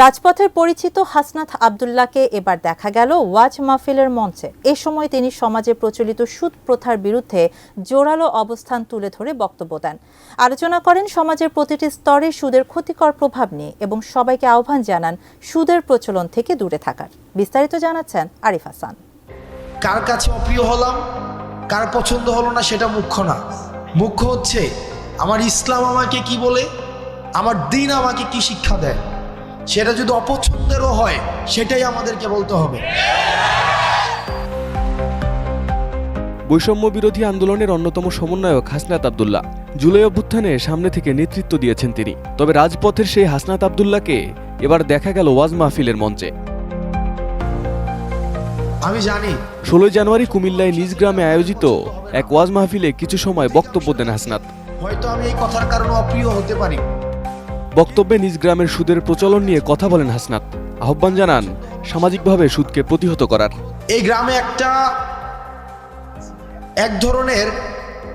রাজপথের পরিচিত হাসনাত আব্দুল্লাহকে এবার দেখা গেল ওয়াজ মাহফিলের মঞ্চে। এ সময় তিনি সমাজে প্রচলিত সুদ প্রথার বিরুদ্ধে জোরালো অবস্থান তুলে ধরে বক্তব্য দেন। আলোচনা করেন সমাজের প্রতিটি স্তরে সুদের ক্ষতিকর প্রভাব নিয়ে এবং সবাইকে আহ্বান জানান সুদের প্রচলন থেকে দূরে থাকার। বিস্তারিত জানাচ্ছেন আরিফ হাসান। কার কাছে অপ্রিয় হলাম, কার পছন্দ হলো না সেটা মুখ্য না। মুখ্য হচ্ছে আমার ইসলাম আমাকে কি বলে, আমার দ্বীন আমাকে কি শিক্ষা দেয়। সেটা যদি অপছন্দেরও হয় সেটাই আমাদেরকে বলতে হবে। বৈষম্য বিরোধী আন্দোলনের অন্যতম সমন্বয়ক হাসনাত আব্দুল্লাহ জুলাই অভ্যুত্থানে সামনে থেকে নেতৃত্ব দিয়েছেন তিনি। তবে রাজপথের সেই হাসনাত আব্দুল্লাহকে এবার দেখা গেল ওয়াজ মাহফিলের মঞ্চে। আমি জানি 16 জানুয়ারি কুমিল্লায় নিজ গ্রামে আয়োজিত এক ওয়াজ মাহফিলে কিছু সময় বক্তব্য দেন হাসনাত। হয়তো আমি এই কথার কারণে অপ্রিয় হতে পারি। বক্তব্যে নিজ গ্রামের সুদের প্রচলন নিয়ে কথা বলেন হাসনাত। আহ্বান জানান সামাজিকভাবে সুদকে প্রতিহত করার। এই গ্রামে এক ধরনের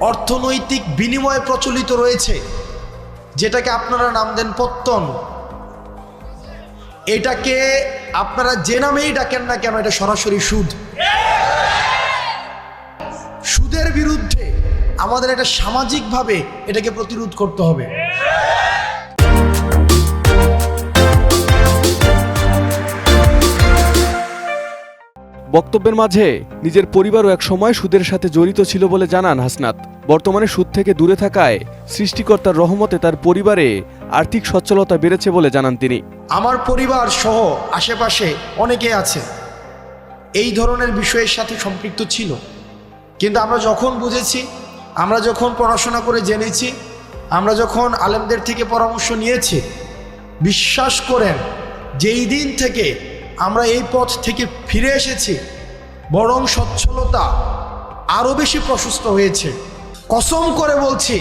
অর্থনৈতিক বিনিময় প্রচলিত রয়েছে, যেটাকে আপনারা নাম দেন পত্তন। এটাকে আপনারা যে নামেই ডাকেন না কেন, এটা সরাসরি সুদ। সুদের বিরুদ্ধে আমাদের এটা সামাজিকভাবে এটাকে প্রতিরোধ করতে হবে। বক্তব্যের মাঝে নিজের পরিবারও এক সময় সুদের সাথে জড়িত ছিল বলে জানান হাসনাত। বর্তমানে সুদ থেকে দূরে থাকায় সৃষ্টিকর্তার রহমতে তার পরিবারে আর্থিক সচ্ছলতা বেড়েছে বলে জানান তিনি। আমার পরিবার সহ আশেপাশে অনেকে আছে এই ধরনের বিষয়ের সাথে সম্পৃক্ত ছিল, কিন্তু আমরা যখন বুঝেছি, আমরা যখন পড়াশোনা করে জেনেছি, আমরা যখন আলেমদের থেকে পরামর্শ নিয়েছি, বিশ্বাস করেন যেই দিন থেকে আমরা এই পথ থেকে ফিরে এসেছি, বরং সচ্ছলতা আরও বেশি প্রশস্ত হয়েছে। কসম করে বলছি,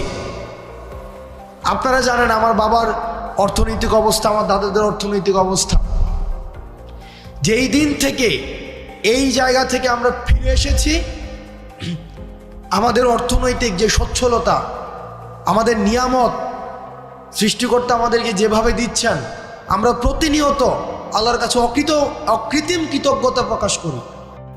আপনারা জানেন আমার বাবার অর্থনৈতিক অবস্থা, আমার দাদাদের অর্থনৈতিক অবস্থা। যেই দিন থেকে এই জায়গা থেকে আমরা ফিরে এসেছি, আমাদের অর্থনৈতিক যে সচ্ছলতা, আমাদের নিয়ামত সৃষ্টিকর্তা আমাদেরকে যেভাবে দিচ্ছেন, আমরা প্রতিনিয়ত আল্লাহর কাছে অকৃত্রিম কৃতজ্ঞতা প্রকাশ করি।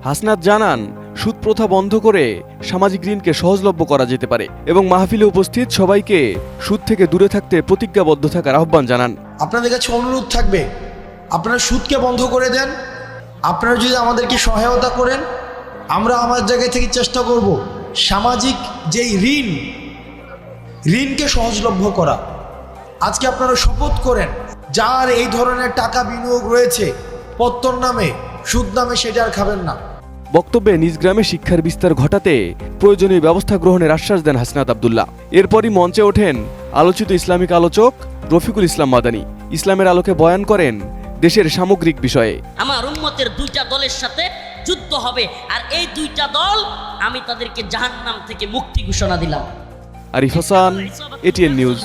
হাসনাত জানান সুদ প্রথা বন্ধ করে সামাজিক ঋণকে সহজলভ্য করা যেতে পারে এবং মাহফিলে উপস্থিত সবাইকে সুদ থেকে দূরে থাকতে প্রতিজ্ঞাবদ্ধ থাকার আহ্বান জানান। আপনাদের কাছে অনুরোধ থাকবে, আপনারা সুদকে বন্ধ করে দেন। আপনারা যদি আমাদেরকে সহায়তা করেন, আমরা আমার জায়গা থেকে চেষ্টা করব সামাজিক যেই ঋণকে সহজলভ্য করা। আজকে আপনারা শপথ করেন, যার এই ধরনের টাকা বিনিয়োগ রয়েছে পত্তন নামে, সুদ নামে, সেটা আর খাবেন না। বক্তব্যে নিজ গ্রামে শিক্ষার বিস্তার ঘটাতে প্রয়োজনীয় ব্যবস্থা গ্রহণের আশ্বাস দেন হাসনাত আব্দুল্লাহ। এরপরই মঞ্চে ওঠেন আলোচিত ইসলামিক আলোচক রফিকুল ইসলাম মাদানী। ইসলামের আলোকে বয়ান করেন দেশের সামগ্রিক বিষয়ে। আমার উম্মতের দুইটা দলের সাথে যুদ্ধ হবে, আর এই দুইটা দল আমি তাদেরকে জাহান্নাম থেকে মুক্তি ঘোষণা দিলাম। Arif Hasan, ATN news.